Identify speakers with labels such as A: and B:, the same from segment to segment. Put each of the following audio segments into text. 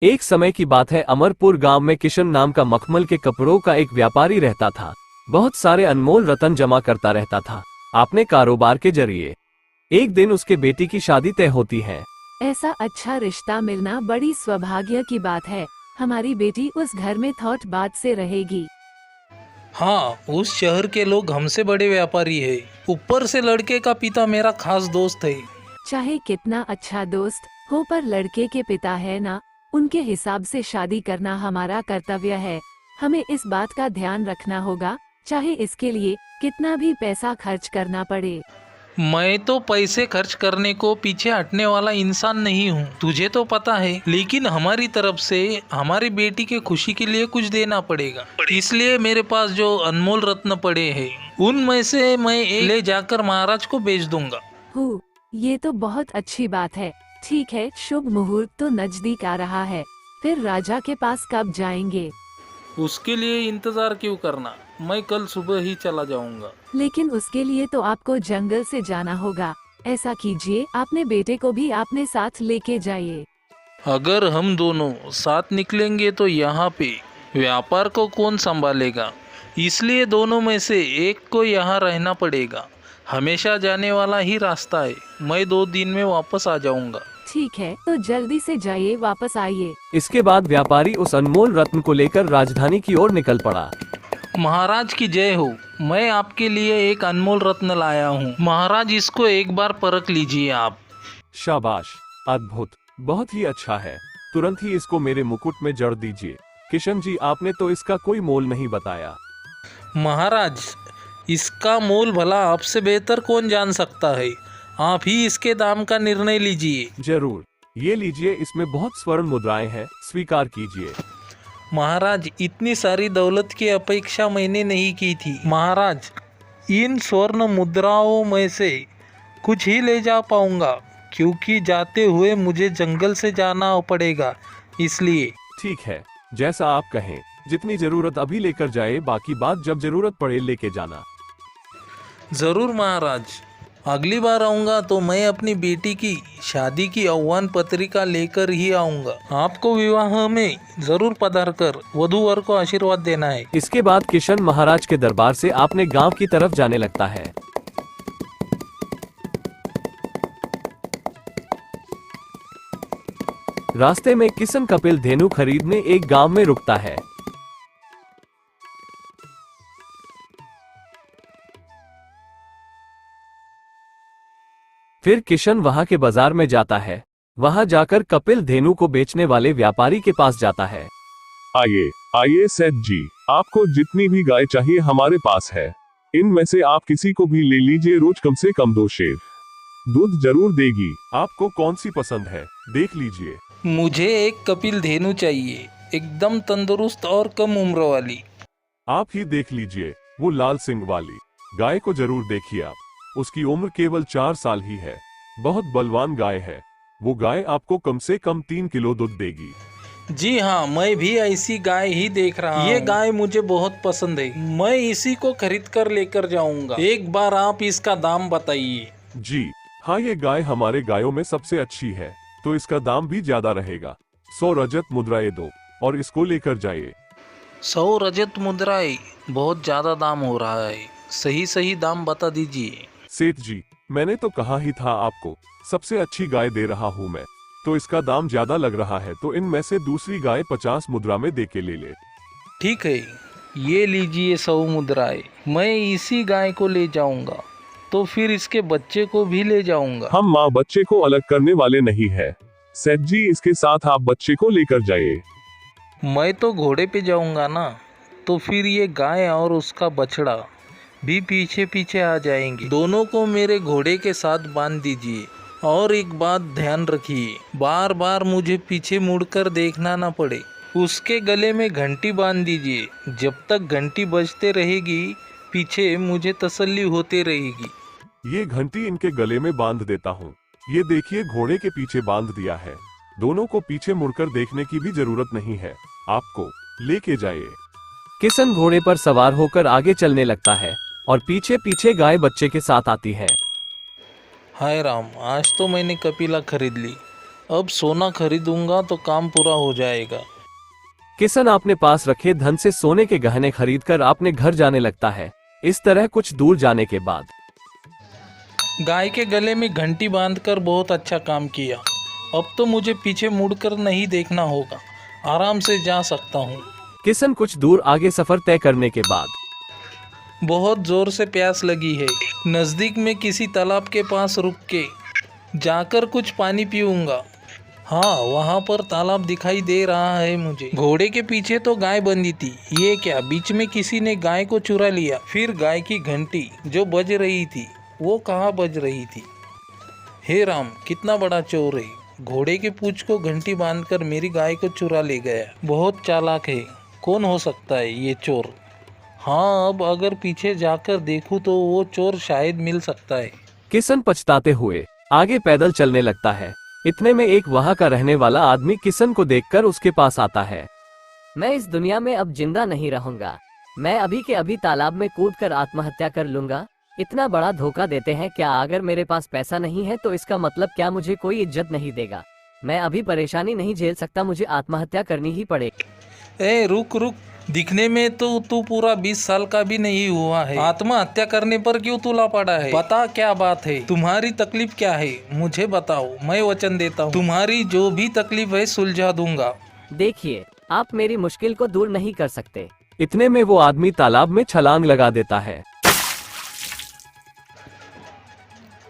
A: एक समय की बात है, अमरपुर गांव में किशन नाम का मखमल के कपड़ों का एक व्यापारी रहता था। बहुत सारे अनमोल रत्न जमा करता रहता था अपने कारोबार के जरिए। एक दिन उसके बेटी की शादी तय होती है।
B: ऐसा अच्छा रिश्ता मिलना बड़ी सौभाग्य की बात है। हमारी बेटी उस घर में थोट बात से रहेगी।
C: हाँ, उस शहर के लोग हमसे बड़े व्यापारी है। ऊपर से लड़के का पिता मेरा खास दोस्त है।
B: चाहे कितना अच्छा दोस्त हो, पर लड़के के पिता है ना, उनके हिसाब से शादी करना हमारा कर्तव्य है। हमें इस बात का ध्यान रखना होगा, चाहे इसके लिए कितना भी पैसा खर्च करना पड़े।
C: मैं तो पैसे खर्च करने को पीछे हटने वाला इंसान नहीं हूँ, तुझे तो पता है। लेकिन हमारी तरफ से हमारी बेटी के खुशी के लिए कुछ देना पड़ेगा। इसलिए मेरे पास जो अनमोल रत्न पड़े हैं, उनमें से मैं एक ले जाकर महाराज को बेच दूंगा।
B: ये तो बहुत अच्छी बात है। ठीक है, शुभ मुहूर्त तो नजदीक आ रहा है। फिर राजा के पास कब जाएंगे?
C: उसके लिए इंतजार क्यों करना, मैं कल सुबह ही चला जाऊंगा।
B: लेकिन उसके लिए तो आपको जंगल से जाना होगा। ऐसा कीजिए, अपने बेटे को भी अपने साथ लेके जाइए।
C: अगर हम दोनों साथ निकलेंगे तो यहाँ पे व्यापार को कौन संभालेगा? इसलिए दोनों में से एक को यहाँ रहना पड़ेगा। हमेशा जाने वाला ही रास्ता है। मैं 2 दिन में वापस आ जाऊंगा।
B: ठीक है, तो जल्दी से जाइए, वापस आइए।
A: इसके बाद व्यापारी उस अनमोल रत्न को लेकर राजधानी की ओर निकल पड़ा।
C: महाराज की जय हो। मैं आपके लिए एक अनमोल रत्न लाया हूँ। महाराज, इसको एक बार परख लीजिए आप।
A: शाबाश, अद्भुत, बहुत ही अच्छा है। तुरंत ही इसको मेरे मुकुट में जड़ दीजिए। किशन जी, आपने तो इसका कोई मोल नहीं बताया।
C: महाराज, इसका मोल भला आपसे बेहतर कौन जान सकता है। आप ही इसके दाम का निर्णय लीजिए।
A: जरूर, ये लीजिए, इसमें बहुत स्वर्ण मुद्राएं हैं, स्वीकार कीजिए।
C: महाराज, इतनी सारी दौलत की अपेक्षा मैंने नहीं की थी। महाराज, इन स्वर्ण मुद्राओं में से कुछ ही ले जा पाऊंगा, क्योंकि जाते हुए मुझे जंगल से जाना पड़ेगा, इसलिए।
A: ठीक है, जैसा आप कहें। जितनी जरूरत अभी लेकर जाए, बाकी बात जब जरूरत पड़े लेके जाना।
C: जरूर महाराज। अगली बार आऊंगा तो मैं अपनी बेटी की शादी की आह्वान पत्रिका लेकर ही आऊंगा। आपको विवाह में जरूर पधार कर वधू वर को आशीर्वाद देना है।
A: इसके बाद किशन महाराज के दरबार से अपने गांव की तरफ जाने लगता है। रास्ते में किशन कपिल धेनु खरीदने एक गांव में रुकता है। फिर किशन वहां के बाजार में जाता है। वहां जाकर कपिल धेनु को बेचने वाले व्यापारी के पास जाता है।
D: आइए आइए सेठ जी, आपको जितनी भी गाय चाहिए हमारे पास है। इनमें से आप किसी को भी ले लीजिए, रोज कम से कम 2 शेर दूध जरूर देगी।
A: आपको कौन सी पसंद है, देख लीजिए।
C: मुझे एक कपिल धेनु चाहिए, एकदम तंदुरुस्त और कम उम्र वाली।
A: आप ही देख लीजिए, वो लाल सिंह वाली गाय को जरूर देखिए आप। उसकी उम्र केवल 4 साल ही है। बहुत बलवान गाय है। वो गाय आपको कम से कम 3 किलो दूध देगी।
C: जी हाँ, मैं भी ऐसी गाय ही देख रहा हूँ। ये गाय मुझे बहुत पसंद है। मैं इसी को खरीद कर लेकर जाऊंगा। एक बार आप इसका दाम बताइए।
A: जी हाँ, ये गाय हमारे गायों में सबसे अच्छी है, तो इसका दाम भी ज्यादा रहेगा। 100 रजत मुद्राएं दो और इसको लेकर जाइए।
C: 100 रजत मुद्राएं बहुत ज्यादा दाम हो रहा है। सही दाम बता दीजिए।
A: सेठ जी, मैंने तो कहा ही था आपको, सबसे अच्छी गाय दे रहा हूँ मैं, तो इसका दाम ज्यादा लग रहा है, तो इनमें से दूसरी गाय 50 मुद्रा में दे के ले ले।
C: ठीक है, ये लीजिए 100 मुद्राएं। मैं इसी गाय को ले जाऊंगा, तो फिर इसके बच्चे को भी ले जाऊंगा।
D: हम माँ बच्चे को अलग करने वाले नहीं है सेठ जी, इसके साथ आप बच्चे को लेकर जाइए।
C: मैं तो घोड़े पे जाऊंगा ना, तो फिर ये गाय और उसका बछड़ा भी पीछे पीछे आ जाएंगे। दोनों को मेरे घोड़े के साथ बांध दीजिए। और एक बात ध्यान रखिए, बार बार मुझे पीछे मुड़कर देखना ना पड़े। उसके गले में घंटी बांध दीजिए। जब तक घंटी बजते रहेगी, पीछे मुझे तसल्ली होती रहेगी।
A: ये घंटी इनके गले में बांध देता हूँ। ये देखिए, घोड़े के पीछे बांध दिया है। दोनों को पीछे मुड़कर देखने की भी जरूरत नहीं है। आपको लेके जाइए। किशन घोड़े पर सवार होकर आगे चलने लगता है और पीछे पीछे गाय बच्चे के साथ आती है।
C: हाय राम, आज तो मैंने कपिला खरीद ली। अब सोना खरीदूंगा तो काम पूरा हो जाएगा।
A: किशन अपने पास रखे धन से सोने के गहने खरीदकर अपने घर जाने लगता है। इस तरह कुछ दूर जाने के बाद
C: गाय के गले में घंटी बांधकर बहुत अच्छा काम किया। अब तो मुझे पीछे मुड़कर नहीं देखना होगा, आराम से जा सकता हूँ।
A: किशन कुछ दूर आगे सफर तय करने के बाद
C: बहुत जोर से प्यास लगी है। नज़दीक में किसी तालाब के पास रुक के जाकर कुछ पानी पीऊंगा। हाँ, वहाँ पर तालाब दिखाई दे रहा है मुझे। घोड़े के पीछे तो गाय बंधी थी। ये क्या, बीच में किसी ने गाय को चुरा लिया। फिर गाय की घंटी जो बज रही थी वो कहाँ बज रही थी। हे राम, कितना बड़ा चोर है। घोड़े के पूंछ को घंटी बांधकर मेरी गाय को चुरा ले गया। बहुत चालाक है। कौन हो सकता है ये चोर। हाँ, अब अगर पीछे जाकर देखूं तो वो चोर शायद मिल सकता है।
A: किशन पछताते हुए आगे पैदल चलने लगता है। इतने में एक वहाँ का रहने वाला आदमी किशन को देखकर उसके पास आता है।
E: मैं इस दुनिया में अब जिंदा नहीं रहूंगा। मैं अभी के अभी तालाब में कूदकर आत्महत्या कर लूंगा। इतना बड़ा धोखा देते हैं क्या। अगर मेरे पास पैसा नहीं है तो इसका मतलब क्या मुझे कोई इज्जत नहीं देगा। मैं अभी परेशानी नहीं झेल सकता, मुझे आत्महत्या करनी ही पड़ेगी।
C: ए रुक रुक, दिखने में तो तू पूरा 20 साल का भी नहीं हुआ है। आत्महत्या करने पर क्यों तुला पड़ा है। बता क्या बात है, तुम्हारी तकलीफ क्या है मुझे बताओ। मैं वचन देता हूँ तुम्हारी जो भी तकलीफ है सुलझा दूंगा।
E: देखिए, आप मेरी मुश्किल को दूर नहीं कर सकते।
A: इतने में वो आदमी तालाब में छलांग लगा देता है।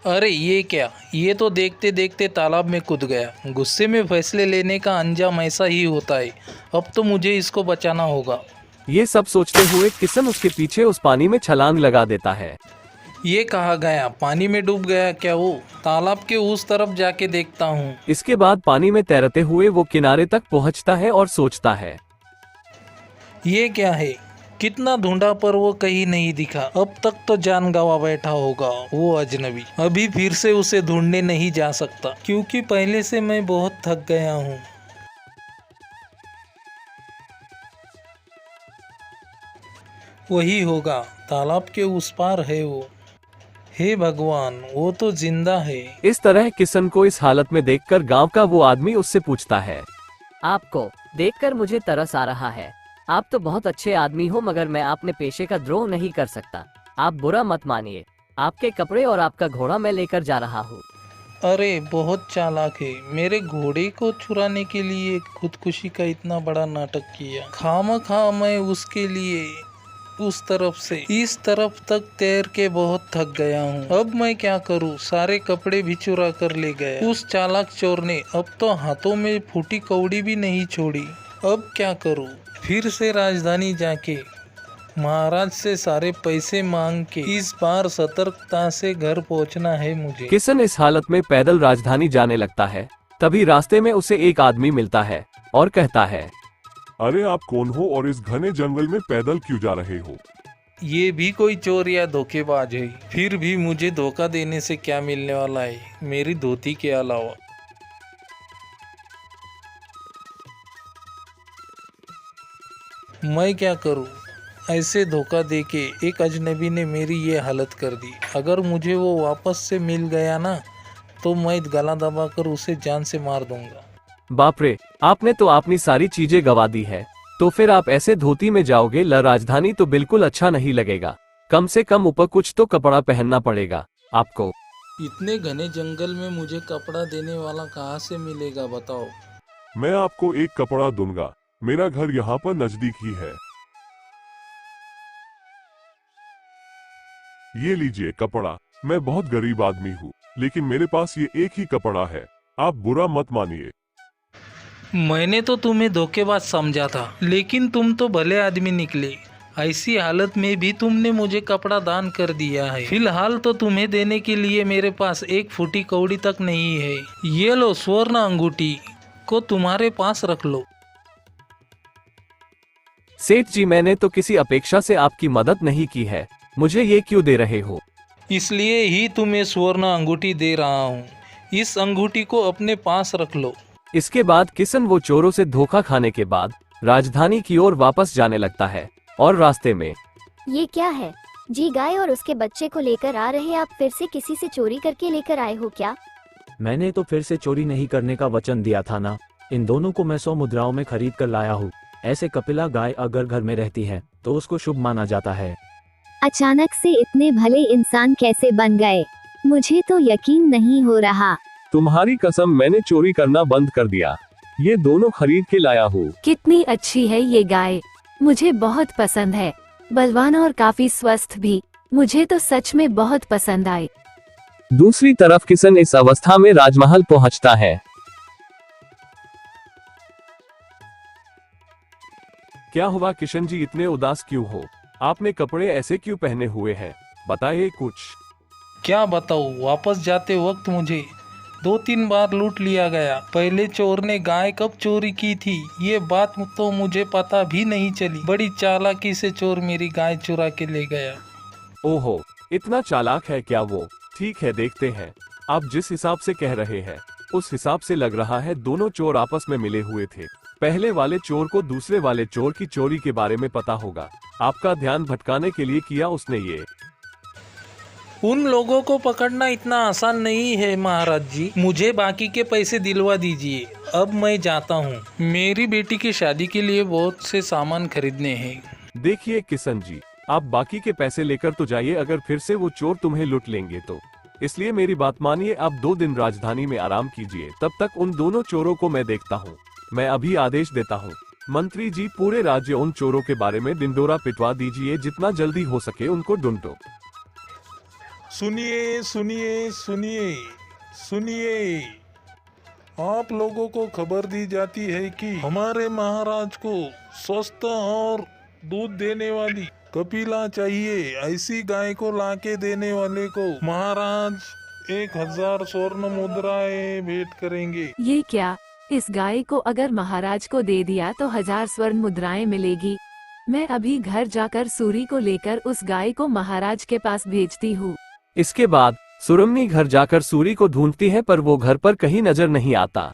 C: अरे ये क्या, ये तो देखते देखते तालाब में कूद गया। गुस्से में फैसले लेने का अंजाम ऐसा ही होता है। अब तो मुझे इसको बचाना होगा।
A: ये सब सोचते हुए किशन उसके पीछे उस पानी में छलांग लगा देता है।
C: ये कहाँ गया, पानी में डूब गया क्या वो। तालाब के उस तरफ जाके देखता हूँ।
A: इसके बाद पानी में तैरते हुए वो किनारे तक पहुँचता है और सोचता है,
C: ये क्या है। कितना ढूंढा पर वो कहीं नहीं दिखा। अब तक तो जान गंवा बैठा होगा वो अजनबी। अभी फिर से उसे ढूंढने नहीं जा सकता क्योंकि पहले से मैं बहुत थक गया हूँ। वही होगा, तालाब के उस पार है वो। हे भगवान, वो तो जिंदा है।
A: इस तरह किशन को इस हालत में देखकर गांव का वो आदमी उससे पूछता है,
E: आपको देखकर मुझे तरस आ रहा है। आप तो बहुत अच्छे आदमी हो, मगर मैं अपने पेशे का द्रोह नहीं कर सकता। आप बुरा मत मानिए। आपके कपड़े और आपका घोड़ा मैं लेकर जा रहा हूँ।
C: अरे बहुत चालाक है। मेरे घोड़े को चुराने के लिए खुदकुशी का इतना बड़ा नाटक किया। खामखा मैं उसके लिए उस तरफ से इस तरफ तक तैर के बहुत थक गया हूँ। अब मैं क्या करूँ, सारे कपड़े भी चुरा कर ले गया उस चालाक चोर ने। अब तो हाथों में फूटी कौड़ी भी नहीं छोड़ी। अब क्या करूँ, फिर से राजधानी जाके महाराज से सारे पैसे मांग के इस बार सतर्कता से घर पहुंचना है मुझे।
A: किशन इस हालत में पैदल राजधानी जाने लगता है। तभी रास्ते में उसे एक आदमी मिलता है और कहता है,
D: अरे आप कौन हो और इस घने जंगल में पैदल क्यों जा रहे हो।
C: ये भी कोई चोर या धोखेबाज है। फिर भी मुझे धोखा देने से क्या मिलने वाला है मेरी धोती के अलावा। मैं क्या करूं, ऐसे धोखा देके एक अजनबी ने मेरी ये हालत कर दी। अगर मुझे वो वापस से मिल गया ना तो मैं गला दबाकर उसे जान से मार दूंगा।
A: बाप रे, आपने तो अपनी सारी चीजें गवा दी है। तो फिर आप ऐसे धोती में जाओगे राजधानी तो बिल्कुल अच्छा नहीं लगेगा। कम से कम ऊपर कुछ तो कपड़ा पहनना पड़ेगा आपको।
C: इतने घने जंगल में मुझे कपड़ा देने वाला कहाँ से मिलेगा बताओ।
D: मैं आपको एक कपड़ा दूंगा, मेरा घर यहाँ पर नजदीक ही है। ये लीजिए कपड़ा। मैं बहुत गरीब आदमी हूँ लेकिन मेरे पास ये एक ही कपड़ा है, आप बुरा मत मानिए।
C: मैंने तो तुम्हें धोखेबाज समझा था लेकिन तुम तो भले आदमी निकले। ऐसी हालत में भी तुमने मुझे कपड़ा दान कर दिया है। फिलहाल तो तुम्हें देने के लिए मेरे पास एक फूटी कौड़ी तक नहीं है। ये लो स्वर्ण अंगूठी को तुम्हारे पास रख लो।
A: सेठ जी, मैंने तो किसी अपेक्षा से आपकी मदद नहीं की है, मुझे ये क्यों दे रहे हो।
C: इसलिए ही तुम्हें स्वर्ण अंगूठी दे रहा हूँ। इस अंगूठी को अपने पास रख लो।
A: इसके बाद किशन वो चोरों से धोखा खाने के बाद राजधानी की ओर वापस जाने लगता है और रास्ते में,
F: ये क्या है जी, गाय और उसके बच्चे को लेकर आ रहे आप फिर से किसी से चोरी करके लेकर आए हो क्या। मैंने तो फिर से चोरी नहीं करने का वचन दिया था ना। इन दोनों को मैं 100 मुद्राओं में खरीद कर लाया हूँ। ऐसे कपिला गाय अगर घर में रहती है तो उसको शुभ माना जाता है।
G: अचानक से इतने भले इंसान कैसे बन गए? मुझे तो यकीन नहीं हो रहा।
D: तुम्हारी कसम, मैंने चोरी करना बंद कर दिया। ये दोनों खरीद के लाया हूँ।
B: कितनी अच्छी है ये गाय, मुझे बहुत पसंद है। बलवान और काफी स्वस्थ भी, मुझे तो सच में बहुत पसंद आई।
H: दूसरी तरफ किशन इस अवस्था में राजमहल पहुंचता है।
A: क्या हुआ किशन जी, इतने उदास क्यों हो? आपने कपड़े ऐसे क्यों पहने हुए हैं? बताइए कुछ।
C: क्या बताऊँ, वापस जाते वक्त मुझे 2-3 बार लूट लिया गया। पहले चोर ने गाय कब चोरी की थी ये बात तो मुझे पता भी नहीं चली। बड़ी चालाकी से चोर मेरी गाय चुरा के ले गया।
A: ओहो, इतना चालाक है क्या वो? ठीक है, देखते हैं। आप जिस हिसाब से कह रहे हैं उस हिसाब से लग रहा है दोनों चोर आपस में मिले हुए थे। पहले वाले चोर को दूसरे वाले चोर की चोरी के बारे में पता होगा। आपका ध्यान भटकाने के लिए किया उसने ये।
C: उन लोगों को पकड़ना इतना आसान नहीं है महाराज जी। मुझे बाकी के पैसे दिलवा दीजिए, अब मैं जाता हूँ। मेरी बेटी की शादी के लिए बहुत से सामान खरीदने हैं।
A: देखिए किशन जी, आप बाकी के पैसे लेकर तो जाइए, अगर फिर से वो चोर तुम्हें लूट लेंगे तो। इसलिए मेरी बात मानिए, आप 2 दिन राजधानी में आराम कीजिए। तब तक उन दोनों चोरों को मैं देखता हूँ। मैं अभी आदेश देता हूँ, मंत्री जी पूरे राज्य उन चोरों के बारे में डिंडोरा पिटवा दीजिए। जितना जल्दी हो सके उनको ढूंढो।
I: सुनिए सुनिए सुनिए सुनिए, आप लोगों को खबर दी जाती है कि हमारे महाराज को स्वस्थ और दूध देने वाली कपिला चाहिए। ऐसी गाय को लाके देने वाले को महाराज 1000 स्वर्ण मुद्राएं भेंट करेंगे।
B: ये क्या? इस गाय को अगर महाराज को दे दिया तो 1000 स्वर्ण मुद्राएं मिलेगी। मैं अभी घर जाकर सूरी को लेकर उस गाय को महाराज के पास भेजती हूँ।
H: इसके बाद सुरमनी घर जाकर सूरी को ढूंढती है पर वो घर पर कहीं नजर नहीं आता।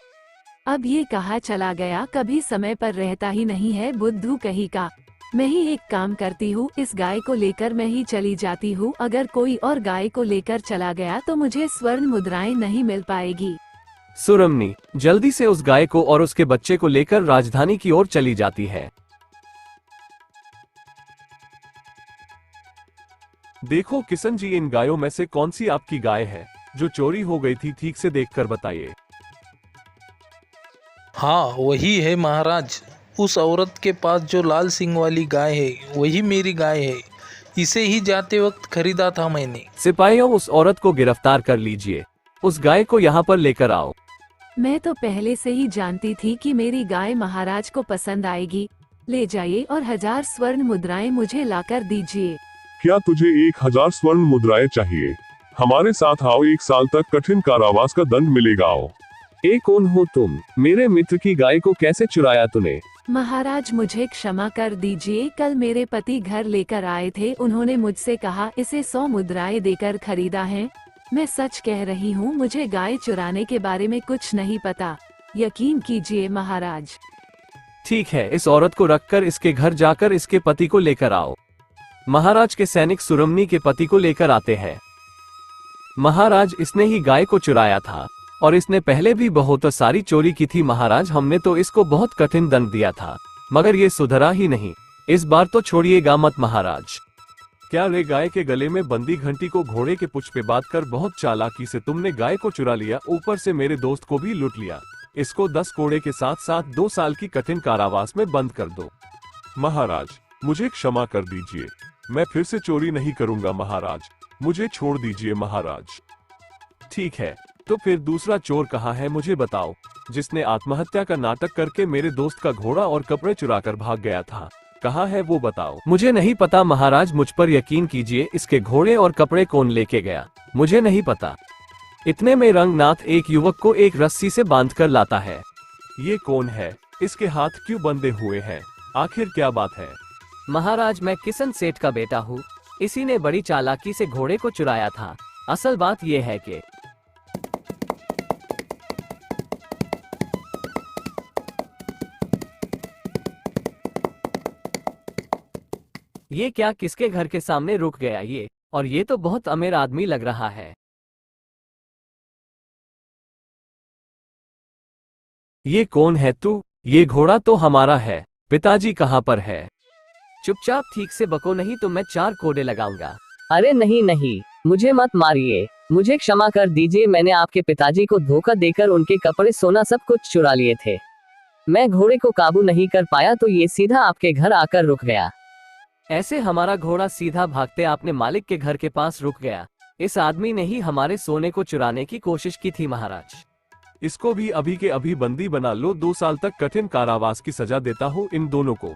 B: अब ये कहाँ चला गया? कभी समय पर रहता ही नहीं है, बुद्धू कहीं का। मैं ही एक काम करती हूँ, इस गाय को लेकर मैं ही चली जाती हूँ। अगर कोई और गाय को लेकर चला गया तो मुझे स्वर्ण मुद्राएं नहीं मिल पाएगी।
H: सुरमनी जल्दी से उस गाय को और उसके बच्चे को लेकर राजधानी की ओर चली जाती है।
A: देखो किशन जी, इन गायों में से कौन सी आपकी गाय है जो चोरी हो गई थी? ठीक से देखकर बताइए।
C: हाँ वही है महाराज। उस औरत के पास जो लाल सिंग वाली गाय है वही मेरी गाय है। इसे ही जाते वक्त खरीदा था मैंने।
H: सिपाहियों, उस औरत को गिरफ्तार कर लीजिए। उस गाय को यहाँ पर लेकर आओ।
B: मैं तो पहले से ही जानती थी कि मेरी गाय महाराज को पसंद आएगी। ले जाइए और 1000 स्वर्ण मुद्राएं मुझे लाकर दीजिए।
D: क्या तुझे 1000 स्वर्ण मुद्राएं चाहिए? हमारे साथ आओ, 1 साल तक कठिन कारावास का दंड मिलेगा। आओ।
H: कौन हो तुम? मेरे मित्र की गाय को कैसे चुराया तूने?
B: महाराज मुझे क्षमा कर दीजिए, कल मेरे पति घर लेकर आए थे। उन्होंने मुझसे कहा इसे 100 मुद्राएं देकर खरीदा है। मैं सच कह रही हूँ, मुझे गाय चुराने के बारे में कुछ नहीं पता। यकीन कीजिए महाराज।
H: ठीक है, इस औरत को रखकर इसके घर जाकर इसके पति को लेकर आओ। महाराज के सैनिक सुरमनी के पति को लेकर आते हैं। महाराज, इसने ही गाय को चुराया था और इसने पहले भी बहुत सारी चोरी की थी। महाराज, हमने तो इसको बहुत कठिन दंड दिया था मगर ये सुधरा ही नहीं। इस बार तो छोड़िएगा मत महाराज।
A: क्या रे, गाय के गले में बंदी घंटी को घोड़े के पुछ पे बांध कर बहुत चालाकी से तुमने गाय को चुरा लिया, ऊपर से मेरे दोस्त को भी लूट लिया। इसको 10 कोड़े के साथ साथ 2 साल की कठिन कारावास में बंद कर दो।
D: महाराज, मुझे क्षमा कर दीजिए। मैं फिर से चोरी नहीं करूंगा महाराज। मुझे छोड़ दीजिए महाराज।
A: ठीक है, तो फिर दूसरा चोर कहाँ है मुझे बताओ, जिसने आत्महत्या का नाटक करके मेरे दोस्त का घोड़ा और कपड़े चुराकर भाग गया था? कहाँ है वो बताओ।
H: मुझे नहीं पता महाराज, मुझ पर यकीन कीजिए। इसके घोड़े और कपड़े कौन लेके गया मुझे नहीं पता। इतने में रंगनाथ एक युवक को एक रस्सी से बांधकर लाता है।
A: ये कौन है? इसके हाथ क्यों बंधे हुए हैं? आखिर क्या बात है?
E: महाराज, मैं किशन सेठ का बेटा हूँ। इसी ने बड़ी चालाकी से घोड़े को चुराया था। असल बात यह है कि ये क्या, किसके घर के सामने रुक गया ये? और ये तो बहुत अमीर आदमी लग रहा है।
H: ये कौन है तू? ये घोड़ा तो हमारा है। पिताजी कहाँ पर है?
E: चुपचाप ठीक से बको, नहीं तो मैं 4 कोड़े लगाऊंगा। अरे नहीं नहीं, मुझे मत मारिए, मुझे क्षमा कर दीजिए। मैंने आपके पिताजी को धोखा देकर उनके कपड़े, सोना सब कुछ चुरा लिए थे। मैं घोड़े को काबू नहीं कर पाया तो ये सीधा आपके घर आकर रुक गया।
H: ऐसे हमारा घोड़ा सीधा भागते आपने मालिक के घर के पास रुक गया। इस आदमी ने ही हमारे सोने को चुराने की कोशिश की थी महाराज।
A: इसको भी अभी के अभी बंदी बना लो। 2 साल तक कठिन कारावास की सजा देता हूँ इन दोनों को।